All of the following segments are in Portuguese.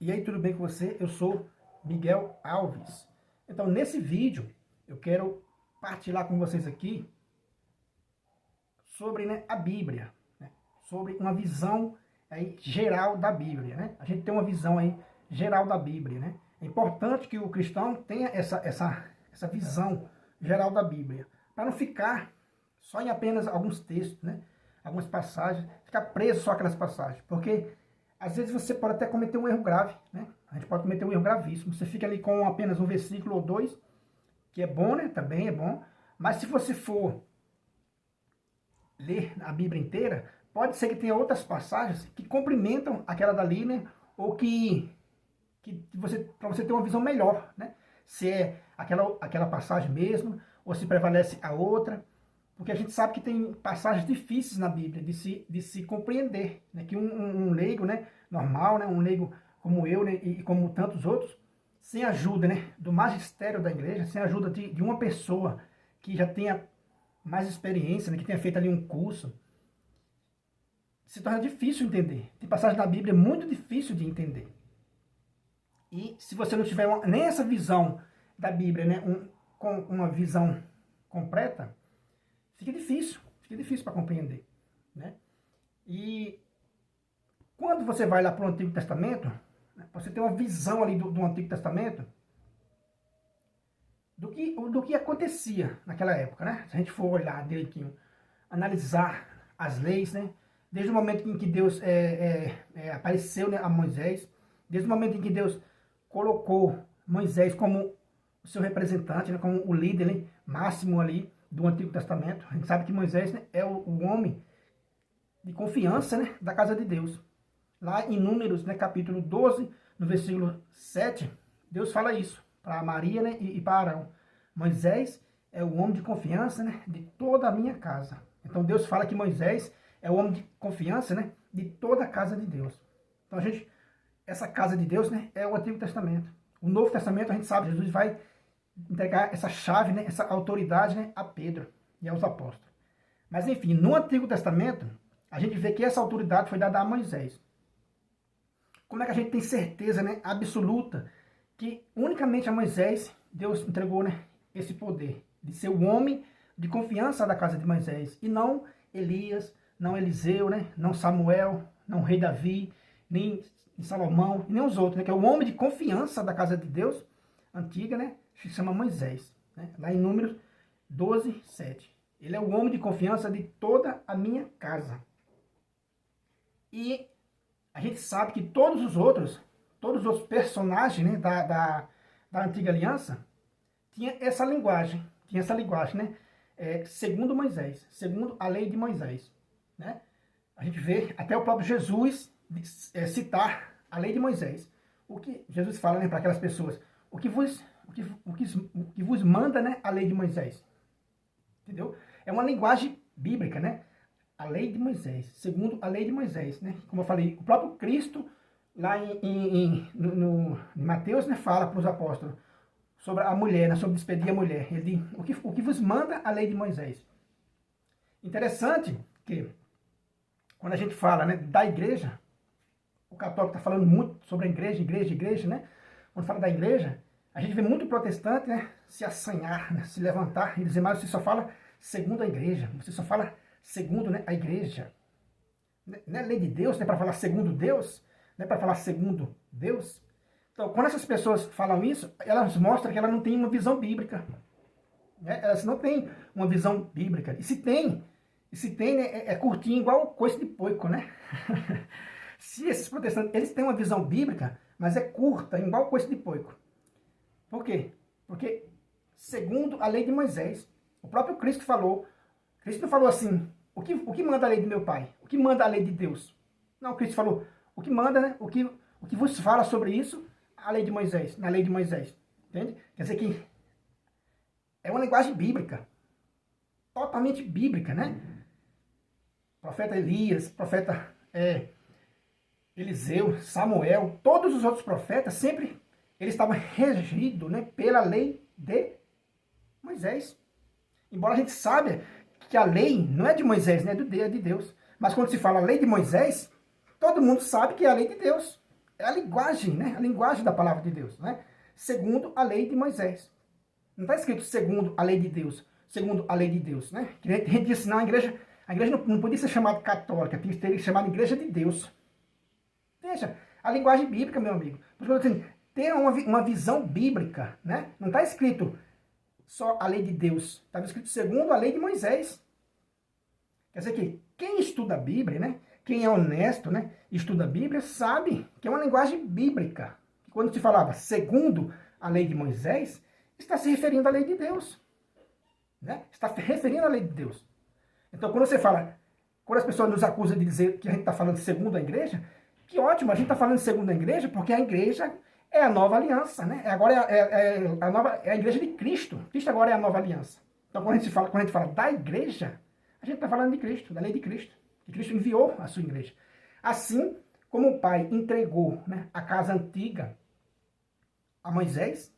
E aí, tudo bem com você? Eu sou Miguel Alves. Então, nesse vídeo, eu quero partilhar com vocês aqui sobre, a Bíblia, sobre uma visão aí geral da Bíblia, A gente tem uma visão aí geral da Bíblia, É importante que o cristão tenha essa visão geral da Bíblia, para não ficar só em apenas alguns textos, Algumas passagens, ficar preso só aquelas passagens, porque às vezes você pode até cometer um erro grave, A gente pode cometer um erro gravíssimo. Você fica ali com apenas um versículo ou dois, que é bom, Também é bom. Mas se você for ler a Bíblia inteira, pode ser que tenha outras passagens que complementam aquela dali, Ou para você ter uma visão melhor, Se é aquela passagem mesmo, ou se prevalece a outra. Porque a gente sabe que tem passagens difíceis na Bíblia de se compreender, Que um leigo, normal, um leigo como eu, e como tantos outros, sem ajuda, do magistério da igreja, sem ajuda de uma pessoa que já tenha mais experiência, que tenha feito ali um curso, se torna difícil entender. Tem passagem na Bíblia muito difícil de entender. E se você não tiver nem essa visão da Bíblia, com uma visão completa, fica difícil para compreender, E quando você vai lá para o Antigo Testamento, você tem uma visão ali do Antigo Testamento do que acontecia naquela época, Se a gente for olhar direitinho, analisar as leis, Desde o momento em que Deus apareceu, a Moisés, desde o momento em que Deus colocou Moisés como o seu representante, como o líder máximo ali do Antigo Testamento. A gente sabe que Moisés é o homem de confiança, da casa de Deus. Lá em Números, capítulo 12, no versículo 7, Deus fala isso para Maria, e para Arão. Moisés é o homem de confiança, de toda a minha casa. Então Deus fala que Moisés é o homem de confiança, de toda a casa de Deus. Então essa casa de Deus, é o Antigo Testamento. O Novo Testamento, a gente sabe, Jesus vai entregar essa chave, essa autoridade, a Pedro e aos apóstolos. Mas enfim, no Antigo Testamento, a gente vê que essa autoridade foi dada a Moisés. Como é que a gente tem certeza, absoluta, que unicamente a Moisés Deus entregou, esse poder de ser o homem de confiança da casa de Moisés, e não Elias, não Eliseu, não Samuel, não o rei Davi, nem Salomão, nem os outros, que é o homem de confiança da casa de Deus antiga, se chama Moisés, lá em Números 12, 7. Ele é o homem de confiança de toda a minha casa. E a gente sabe que todos os outros personagens, da antiga aliança, tinha essa linguagem, segundo Moisés, segundo a lei de Moisés, A gente vê até o próprio Jesus citar a lei de Moisés. O que Jesus fala, para aquelas pessoas, o que vos manda, a lei de Moisés. Entendeu? É uma linguagem bíblica, A lei de Moisés, segundo a lei de Moisés, Como eu falei, o próprio Cristo, lá em Mateus, fala para os apóstolos sobre a mulher, sobre despedir a mulher. Ele diz, o que vos manda a lei de Moisés. Interessante que, quando a gente fala, da igreja, o católico está falando muito sobre a igreja, Quando fala da igreja, a gente vê muito protestante, se assanhar, se levantar e dizer, mas você só fala segundo a igreja, você só fala segundo, a igreja. Não é lei de Deus, para falar segundo Deus, não é para falar segundo Deus. Então, quando essas pessoas falam isso, elas mostram que elas não têm uma visão bíblica. Elas não têm uma visão bíblica. E se tem, é curtinho, igual coice de porco, Se esses protestantes, eles têm uma visão bíblica, mas é curta, igual coice de porco. Por quê? Porque, segundo a lei de Moisés, o próprio Cristo falou, Cristo não falou assim, o que manda a lei de meu pai? O que manda a lei de Deus? Não, Cristo falou, o que manda, o que vos fala sobre isso, a lei de Moisés, na lei de Moisés. Entende? Quer dizer que é uma linguagem bíblica, totalmente bíblica, Profeta Elias, profeta Eliseu, Samuel, todos os outros profetas, sempre eles estavam regidos, pela lei de Moisés. Embora a gente saiba que a lei não é de Moisés, é de Deus. Mas quando se fala lei de Moisés, todo mundo sabe que é a lei de Deus. é a linguagem, né? A linguagem da palavra de Deus, né? Segundo a lei de Moisés. Não está escrito segundo a lei de Deus, segundo a lei de Deus, né? Que a gente disse, não, a igreja não podia ser chamada católica, tinha que ser chamada igreja de Deus. Veja, a linguagem bíblica, meu amigo. Assim, ter uma visão bíblica, né? Não está escrito só a lei de Deus, estava escrito segundo a lei de Moisés. Quer dizer que quem estuda a Bíblia, né? Quem é honesto, né? Estuda a Bíblia, sabe que é uma linguagem bíblica. Quando se falava segundo a lei de Moisés, está se referindo à lei de Deus. Né? Está referindo à lei de Deus. Então, quando você fala, quando as pessoas nos acusam de dizer que a gente está falando segundo a igreja, que ótimo, a gente está falando segundo a igreja, porque a igreja é a nova aliança, né? Agora é a igreja de Cristo. Cristo agora é a nova aliança. Então, quando a gente fala da igreja, a gente está falando de Cristo, da lei de Cristo. Que Cristo enviou a sua igreja. Assim como o Pai entregou, né, a casa antiga a Moisés,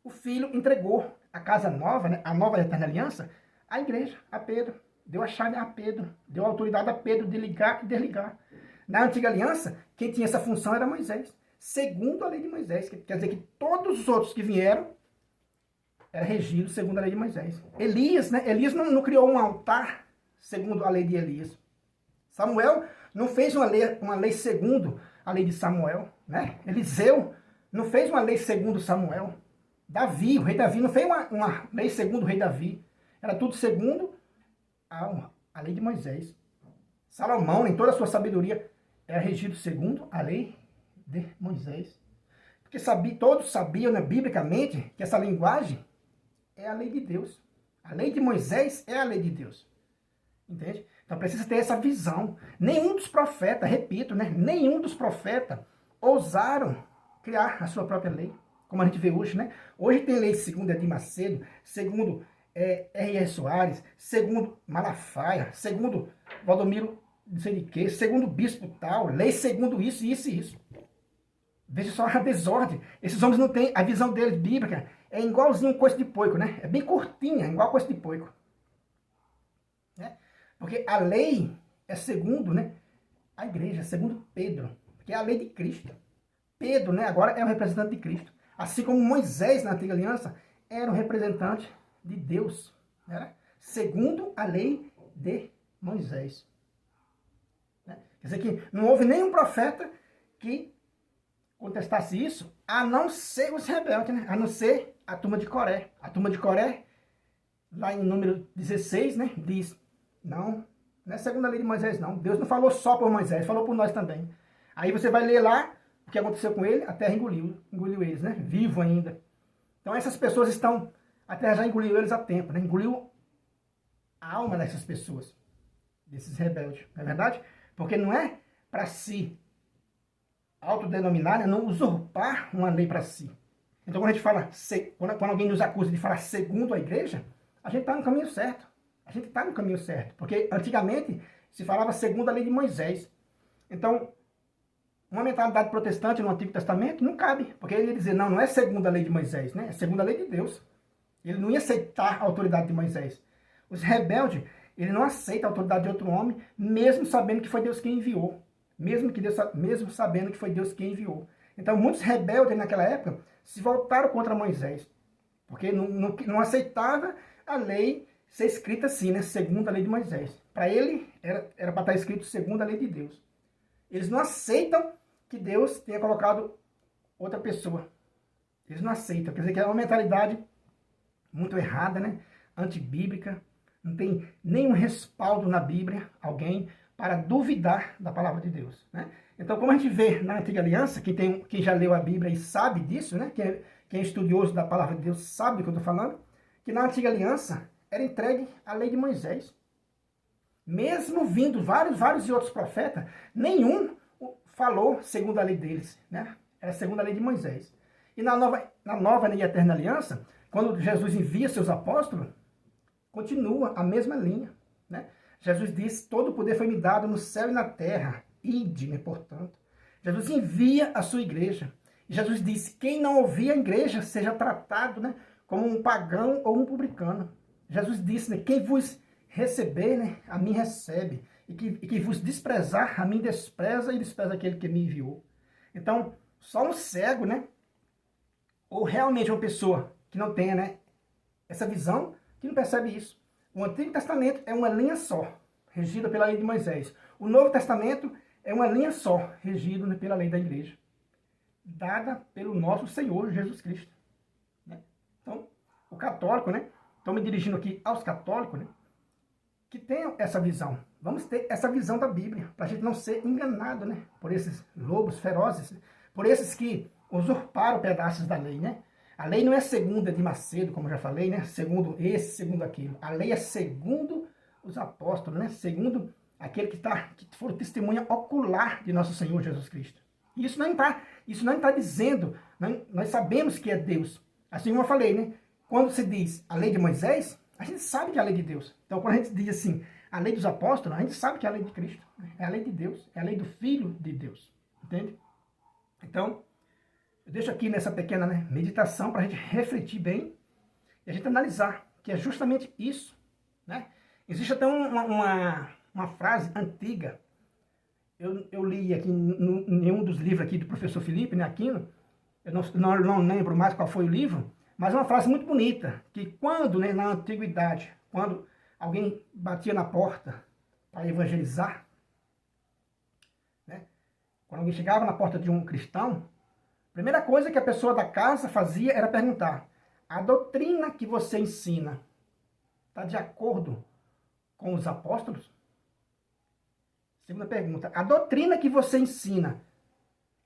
o Filho entregou a casa nova, né, a nova eterna aliança, à igreja, a Pedro. Deu a chave a Pedro, deu a autoridade a Pedro de ligar e desligar. Na antiga aliança, quem tinha essa função era Moisés, segundo a lei de Moisés. Quer dizer que todos os outros que vieram eram regidos segundo a lei de Moisés. Elias, né? Elias não criou um altar segundo a lei de Elias. Samuel não fez uma lei segundo a lei de Samuel, né? Eliseu não fez uma lei segundo Samuel. Davi, o rei Davi, não fez uma lei segundo o rei Davi. Era tudo segundo a lei de Moisés. Salomão, em toda a sua sabedoria, era regido segundo a lei de Moisés. Porque todos sabiam, né, biblicamente, que essa linguagem é a lei de Deus. A lei de Moisés é a lei de Deus. Entende? Então precisa ter essa visão. Nenhum dos profetas, repito, né? Nenhum dos profetas ousaram criar a sua própria lei. Como a gente vê hoje, né? Hoje tem lei segundo Edir Macedo, segundo R.R. Soares, segundo Malafaia, segundo Valdomiro, não sei de quê, segundo Bispo tal, lei segundo isso, isso e isso. Veja só a desordem. Esses homens não têm, a visão deles bíblica é igualzinho coice de porco, né? É bem curtinha, igual coice de porco. Né? Porque a lei é segundo, né, a igreja, segundo Pedro, que é a lei de Cristo. Pedro, né, agora é o representante de Cristo. Assim como Moisés, na antiga aliança, era o representante de Deus. Né? Segundo a lei de Moisés. Né? Quer dizer que não houve nenhum profeta que contestasse isso, a não ser os rebeldes, né? A não ser a turma de Coré. A turma de Coré, lá em número 16, né, diz, não é segundo a lei de Moisés, não. Deus não falou só por Moisés, falou por nós também. Aí você vai ler lá o que aconteceu com ele, a terra engoliu eles, né? Vivo ainda. Então essas pessoas estão, a terra já engoliu eles há tempo, né? Engoliu a alma dessas pessoas, desses rebeldes, não é verdade? Porque não é para si autodenominar, né? Não usurpar uma lei para si. Então quando a gente fala, quando alguém nos acusa de falar segundo a igreja, a gente está no caminho certo. A gente está no caminho certo. Porque antigamente se falava segundo a lei de Moisés. Então, uma mentalidade protestante no Antigo Testamento não cabe. Porque ele ia dizer, não é segundo a lei de Moisés, né? É segundo a lei de Deus. Ele não ia aceitar a autoridade de Moisés. Os rebeldes, ele não aceita a autoridade de outro homem, mesmo sabendo que foi Deus quem enviou. Mesmo sabendo que foi Deus quem enviou. Então, muitos rebeldes naquela época se voltaram contra Moisés. Porque não aceitava a lei ser escrita assim, né? Segundo a lei de Moisés. Para ele, era para estar escrito segundo a lei de Deus. Eles não aceitam que Deus tenha colocado outra pessoa. Eles não aceitam. Quer dizer que é uma mentalidade muito errada, né? Antibíblica. Não tem nenhum respaldo na Bíblia, alguém, para duvidar da palavra de Deus. Né? Então, como a gente vê na Antiga Aliança, quem já leu a Bíblia e sabe disso, né? Quem é estudioso da palavra de Deus sabe do que eu estou falando, que na Antiga Aliança era entregue a lei de Moisés. Mesmo vindo vários e outros profetas, nenhum falou segundo a lei deles. Né? Era segundo a lei de Moisés. E na nova e eterna aliança, quando Jesus envia seus apóstolos, continua a mesma linha. Né? Jesus diz, todo o poder foi me dado no céu e na terra. Ide, né, portanto. Jesus envia a sua igreja. E Jesus disse, quem não ouvir a igreja seja tratado, né, como um pagão ou um publicano. Jesus disse, né, quem vos receber, né, a mim recebe. E que vos desprezar, a mim despreza e despreza aquele que me enviou. Então, só um cego, né? Ou realmente uma pessoa que não tenha, né, essa visão, que não percebe isso. O Antigo Testamento é uma linha só, regida pela lei de Moisés. O Novo Testamento é uma linha só, regido, né, pela lei da igreja, dada pelo nosso Senhor Jesus Cristo. Né? Então, o católico, né? Estou me dirigindo aqui aos católicos, né? Que tenham essa visão. Vamos ter essa visão da Bíblia, para a gente não ser enganado, né? Por esses lobos ferozes, né? Por esses que usurparam pedaços da lei, né? A lei não é segunda de Macedo, como eu já falei, né? Segundo esse, segundo aquilo. A lei é segundo os apóstolos, né? Segundo aquele que for testemunha ocular de nosso Senhor Jesus Cristo. E isso não está dizendo, nós sabemos que é Deus. Assim como eu falei, né? Quando se diz a lei de Moisés, a gente sabe que é a lei de Deus. Então, quando a gente diz assim, a lei dos apóstolos, a gente sabe que é a lei de Cristo. É a lei de Deus, é a lei do Filho de Deus. Entende? Então, eu deixo aqui nessa pequena, né, meditação para a gente refletir bem e a gente analisar, que é justamente isso. Né? Existe até uma frase antiga, eu li aqui em um dos livros aqui do professor Felipe, né, Aquino, eu não lembro mais qual foi o livro, mas é uma frase muito bonita, que quando, né, na antiguidade, quando alguém batia na porta para evangelizar, né, quando alguém chegava na porta de um cristão, a primeira coisa que a pessoa da casa fazia era perguntar: a doutrina que você ensina está de acordo com os apóstolos? Segunda pergunta: a doutrina que você ensina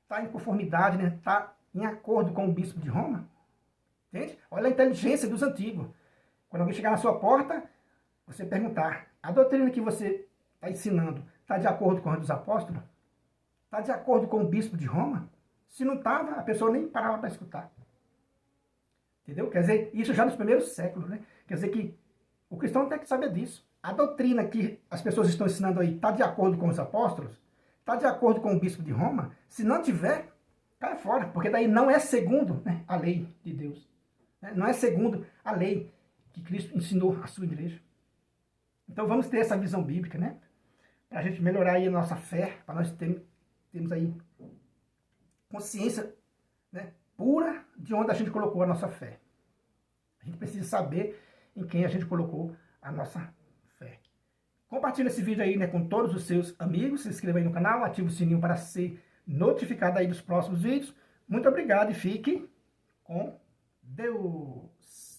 está em conformidade, né? Está em acordo com o bispo de Roma? Entende? Olha a inteligência dos antigos. Quando alguém chegar na sua porta, você perguntar: a doutrina que você está ensinando está de acordo com a dos apóstolos? Está de acordo com o bispo de Roma? Se não estava, a pessoa nem parava para escutar. Entendeu? Quer dizer, isso já nos primeiros séculos, né? Quer dizer que o cristão tem que saber disso. A doutrina que as pessoas estão ensinando aí está de acordo com os apóstolos? Está de acordo com o bispo de Roma? Se não tiver, cai fora, porque daí não é segundo, né, a lei de Deus. Né? Não é segundo a lei que Cristo ensinou à sua igreja. Então vamos ter essa visão bíblica, né? Para a gente melhorar aí a nossa fé, para nós termos aí consciência, né, pura de onde a gente colocou a nossa fé. A gente precisa saber em quem a gente colocou a nossa fé. Compartilhe esse vídeo aí, né, com todos os seus amigos. Se inscreva aí no canal, ative o sininho para ser notificado aí dos próximos vídeos. Muito obrigado e fique com Deus.